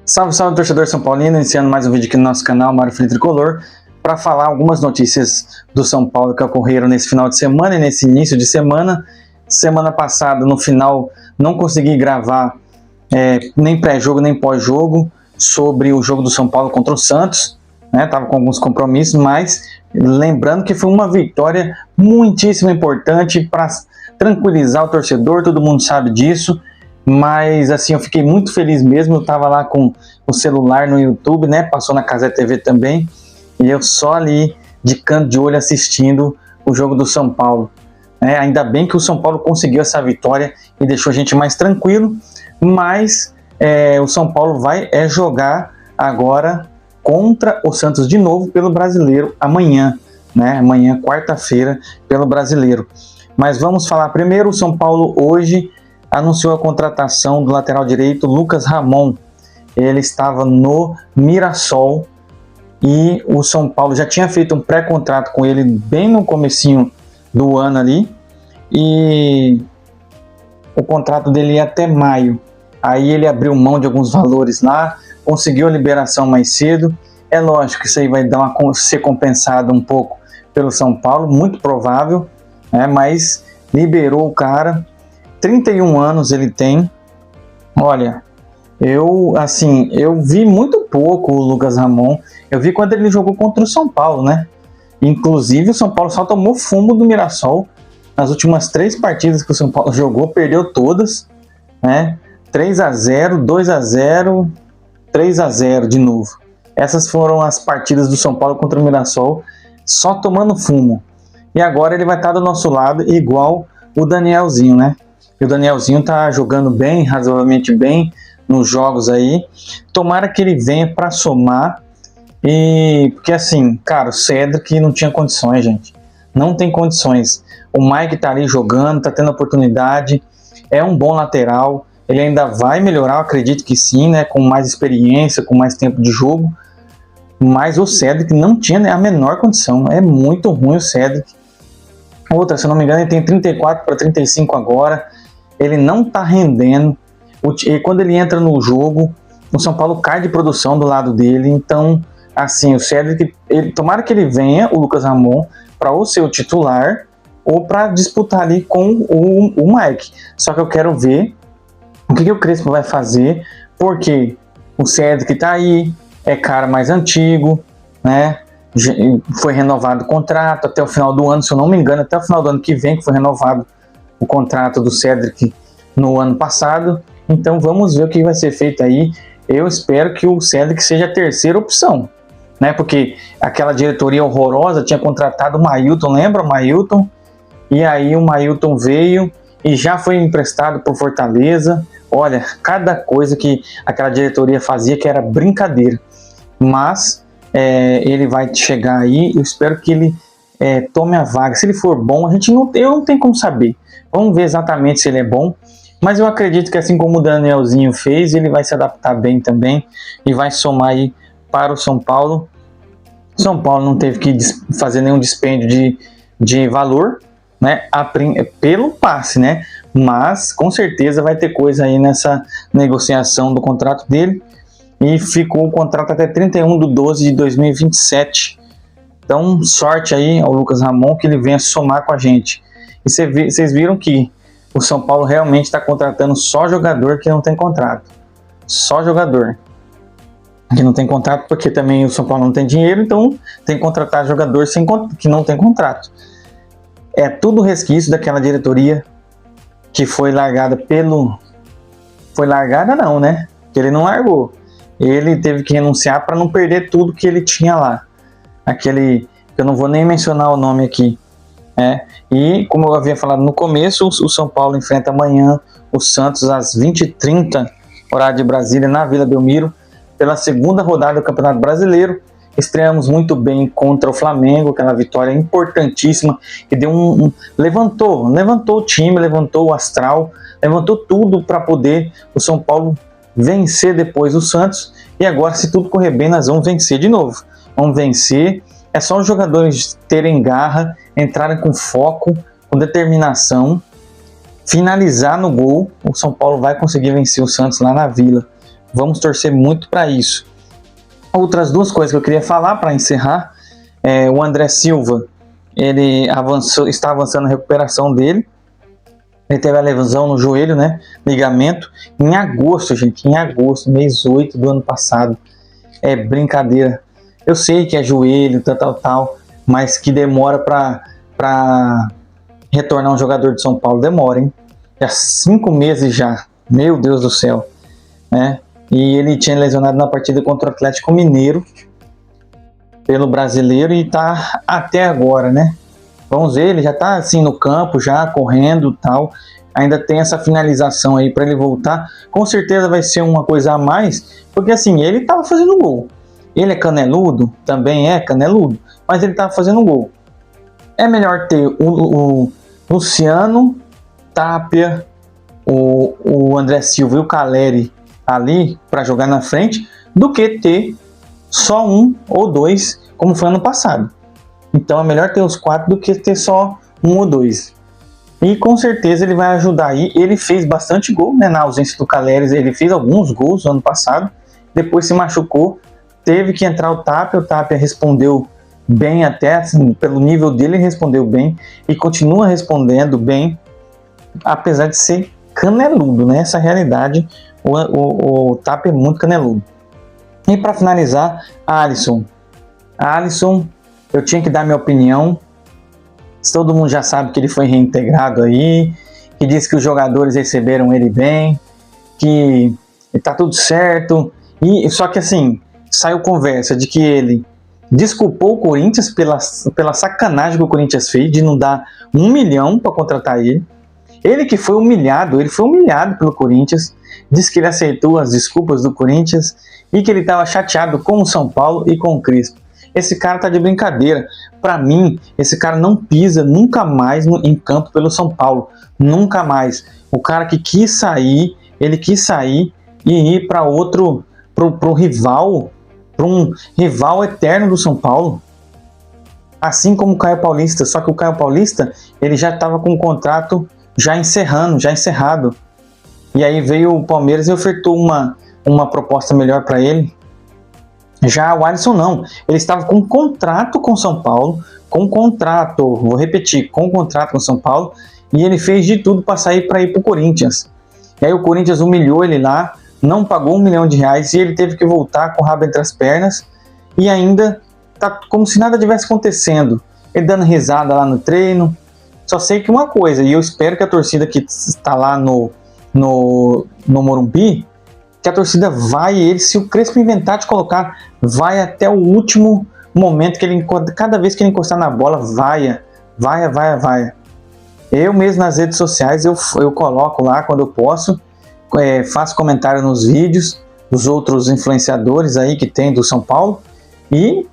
Salve, salve, torcedor São Paulino, iniciando mais um vídeo aqui no nosso canal Mário Filho Tricolor, para falar algumas notícias do São Paulo que ocorreram nesse final de semana e nesse início de semana. Semana passada, no final, não consegui gravar nem pré-jogo nem pós-jogo sobre o jogo do São Paulo contra o Santos, né? Tava com alguns compromissos, mas lembrando que foi uma vitória muitíssimo importante para tranquilizar o torcedor, todo mundo sabe disso. Mas assim, eu fiquei muito feliz mesmo. Eu tava lá com o celular no YouTube, né? Passou na Cazé TV também. E eu só ali de canto de olho assistindo o jogo do São Paulo. Ainda bem que o São Paulo conseguiu essa vitória e deixou a gente mais tranquilo. Mas o São Paulo vai jogar agora contra o Santos de novo pelo Brasileiro amanhã, né? Amanhã, quarta-feira, pelo Brasileiro. Mas vamos falar primeiro. O São Paulo hoje anunciou a contratação do lateral direito Lucas Ramon. Ele estava no Mirassol e o São Paulo já tinha feito um pré-contrato com ele bem no comecinho do ano ali, e o contrato dele ia até maio. Aí ele abriu mão de alguns valores lá, conseguiu a liberação mais cedo. É lógico que isso aí vai ser compensado um pouco pelo São Paulo, muito provável, mas liberou o cara. 31 anos ele tem. Olha, eu vi muito pouco o Lucas Ramon. Eu vi quando ele jogou contra o São Paulo, né? Inclusive o São Paulo só tomou fumo do Mirassol. Nas últimas 3 partidas que o São Paulo jogou, perdeu todas, né? 3-0, 2-0, 3-0 de novo. Essas foram as partidas do São Paulo contra o Mirassol, só tomando fumo. E agora ele vai estar do nosso lado, igual o Danielzinho, né? E o Danielzinho tá jogando bem, razoavelmente bem nos jogos aí. Tomara que ele venha para somar. E porque assim, cara, o Cedric não tinha condições, gente. Não tem condições. O Mike tá ali jogando, tá tendo oportunidade. É um bom lateral. Ele ainda vai melhorar, eu acredito que sim, né? Com mais experiência, com mais tempo de jogo. Mas o Cedric não tinha, né, a menor condição. É muito ruim o Cedric. Outra, se eu não me engano, ele tem 34 para 35 agora. Ele não tá rendendo. E quando ele entra no jogo, o São Paulo cai de produção do lado dele. Então, assim, o Cedric, tomara que ele venha, o Lucas Ramon, para ou ser o titular ou para disputar ali com o Mike. Só que eu quero ver o que o Crespo vai fazer, porque o Cedric tá aí, é cara mais antigo, né? Foi renovado o contrato até o final do ano, se eu não me engano, até o final do ano que vem, que foi renovado o contrato do Cedric no ano passado. Então vamos ver o que vai ser feito aí. Eu espero que o Cedric seja a terceira opção, né? Porque aquela diretoria horrorosa tinha contratado o Mailton, lembra o Mailton? E aí o Mailton veio e já foi emprestado por Fortaleza. Olha, cada coisa que aquela diretoria fazia que era brincadeira. Mas ele vai chegar aí. Eu espero que ele tome a vaga. Se ele for bom, eu não tenho como saber. Vamos ver exatamente se ele é bom. Mas eu acredito que assim como o Danielzinho fez, ele vai se adaptar bem também e vai somar aí para o São Paulo. São Paulo não teve que fazer nenhum dispêndio de valor, né, pelo passe, né? Mas com certeza vai ter coisa aí nessa negociação do contrato dele. E ficou o contrato até 31/12/2027. Então, sorte aí ao Lucas Ramon, que ele venha somar com a gente. E vocês viram que o São Paulo realmente está contratando só jogador que não tem contrato. Só jogador que não tem contrato, porque também o São Paulo não tem dinheiro, então tem que contratar jogador que não tem contrato. É tudo resquício daquela diretoria que foi largada Foi largada não, né? Que ele não largou. Ele teve que renunciar para não perder tudo que ele tinha lá. Aquele, eu não vou nem mencionar o nome aqui. E como eu havia falado no começo, o São Paulo enfrenta amanhã o Santos às 20h30, horário de Brasília, na Vila Belmiro, pela segunda rodada do Campeonato Brasileiro. Estreamos muito bem contra o Flamengo, aquela vitória importantíssima que deu levantou o time, levantou o astral, levantou tudo para poder o São Paulo vencer depois o Santos. E agora, se tudo correr bem, nós vamos vencer de novo. Vamos vencer. É só os jogadores terem garra, entrarem com foco, com determinação, finalizar no gol. O São Paulo vai conseguir vencer o Santos lá na Vila. Vamos torcer muito para isso. Outras duas coisas que eu queria falar para encerrar, o André Silva, ele está avançando a recuperação dele. Ele teve a lesão no joelho, né? Ligamento, em agosto, gente, em agosto, mês 8 do ano passado. É brincadeira. Eu sei que é joelho, tal, mas que demora para retornar um jogador de São Paulo, demora, hein? Já 5 meses já, meu Deus do céu, né? E ele tinha lesionado na partida contra o Atlético Mineiro pelo Brasileiro e tá até agora, né? Vamos ver, ele já tá assim no campo, já correndo tal. Ainda tem essa finalização aí para ele voltar. Com certeza vai ser uma coisa a mais, porque assim, ele tava fazendo gol. Ele é caneludo? Também é caneludo, mas ele tava fazendo gol. É melhor ter o Luciano, Tapia, o André Silva e o Caleri ali para jogar na frente, do que ter só um ou dois, como foi ano passado. Então é melhor ter os 4 do que ter só um ou dois. E com certeza ele vai ajudar aí. Ele fez bastante gol, né? Na ausência do Caleri, ele fez alguns gols no ano passado. Depois se machucou, teve que entrar o Tapia respondeu bem até, assim, pelo nível dele ele respondeu bem e continua respondendo bem, apesar de ser caneludo, né? Essa realidade, o Tapia é muito caneludo. E para finalizar, Alisson, eu tinha que dar minha opinião. Todo mundo já sabe que ele foi reintegrado aí, que diz que os jogadores receberam ele bem, que tá tudo certo. E só que assim, saiu conversa de que ele desculpou o Corinthians pela sacanagem que o Corinthians fez de não dar 1 milhão para contratar ele. Ele que foi humilhado, pelo Corinthians, disse que ele aceitou as desculpas do Corinthians e que ele estava chateado com o São Paulo e com o Crespo. Esse cara tá de brincadeira. Para mim, esse cara não pisa nunca mais em campo pelo São Paulo. Nunca mais. O cara que quis sair, ele quis sair e ir para outro, pro rival, para um rival eterno do São Paulo. Assim como o Caio Paulista. Só que o Caio Paulista, ele já estava com o contrato já encerrado. E aí veio o Palmeiras e ofertou uma proposta melhor para ele. Já o Alisson não, ele estava com um contrato com São Paulo, com um contrato com São Paulo, e ele fez de tudo para ir para o Corinthians. E aí o Corinthians humilhou ele lá, não pagou R$1 milhão e ele teve que voltar com o rabo entre as pernas, e ainda tá como se nada tivesse acontecendo, ele dando risada lá no treino. Só sei que uma coisa, e eu espero que a torcida que está lá no Morumbi, que a torcida vai, se o Crespo inventar de colocar, vai até o último momento, cada vez que ele encostar na bola, vai. Eu mesmo nas redes sociais, eu coloco lá quando eu posso, faço comentário nos vídeos dos outros influenciadores aí que tem do São Paulo, e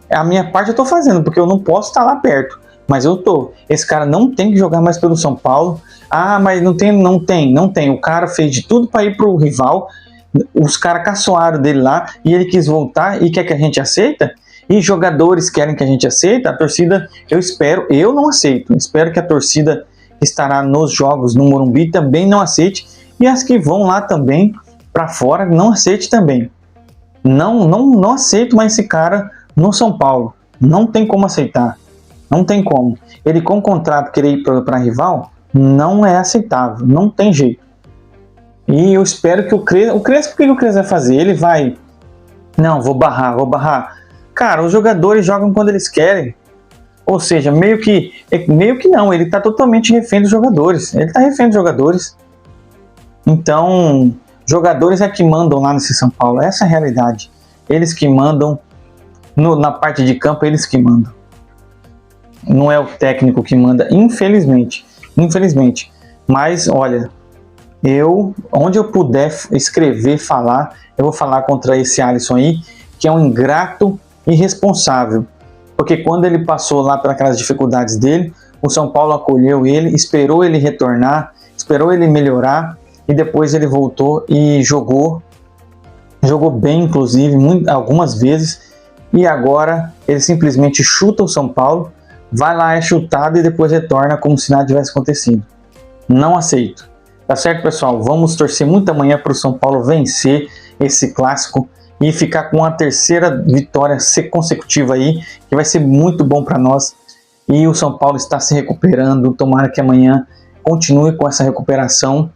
a minha parte eu tô fazendo, porque eu não posso estar lá perto, mas eu tô. Esse cara não tem que jogar mais pelo São Paulo. Ah, mas não tem. O cara fez de tudo para ir pro rival. Os caras caçoaram dele lá e ele quis voltar e quer que a gente aceita, e jogadores querem que a gente aceita. A torcida, eu não aceito, espero que a torcida que estará nos jogos no Morumbi também não aceite, e as que vão lá também para fora não aceite também. Não aceito mais esse cara no São Paulo, não tem como aceitar, não tem como. Ele com contrato querer ir para rival não é aceitável, não tem jeito. E eu espero que o Crespo, o que o Crespo vai fazer? Ele vai, não, vou barrar. Cara, os jogadores jogam quando eles querem. Ou seja, meio que não, ele tá totalmente refém dos jogadores. Ele tá refém dos jogadores. Então, jogadores é que mandam lá nesse São Paulo. Essa é a realidade. Eles que mandam, na parte de campo, eles que mandam. Não é o técnico que manda, infelizmente. Mas, olha, onde eu puder escrever, falar, eu vou falar contra esse Alisson aí, que é um ingrato irresponsável. Porque quando ele passou lá por aquelas dificuldades dele, o São Paulo acolheu ele, esperou ele retornar, esperou ele melhorar, e depois ele voltou e jogou bem, inclusive, algumas vezes, e agora ele simplesmente chuta o São Paulo, vai lá, é chutado e depois retorna como se nada tivesse acontecido. Não aceito. Tá certo, pessoal? Vamos torcer muito amanhã para o São Paulo vencer esse clássico e ficar com a terceira vitória consecutiva aí, que vai ser muito bom para nós. E o São Paulo está se recuperando, tomara que amanhã continue com essa recuperação,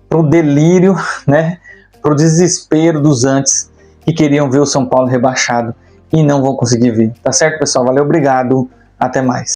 pro delírio, né, pro desespero dos antes que queriam ver o São Paulo rebaixado e não vão conseguir ver. Tá certo, pessoal? Valeu, obrigado, até mais.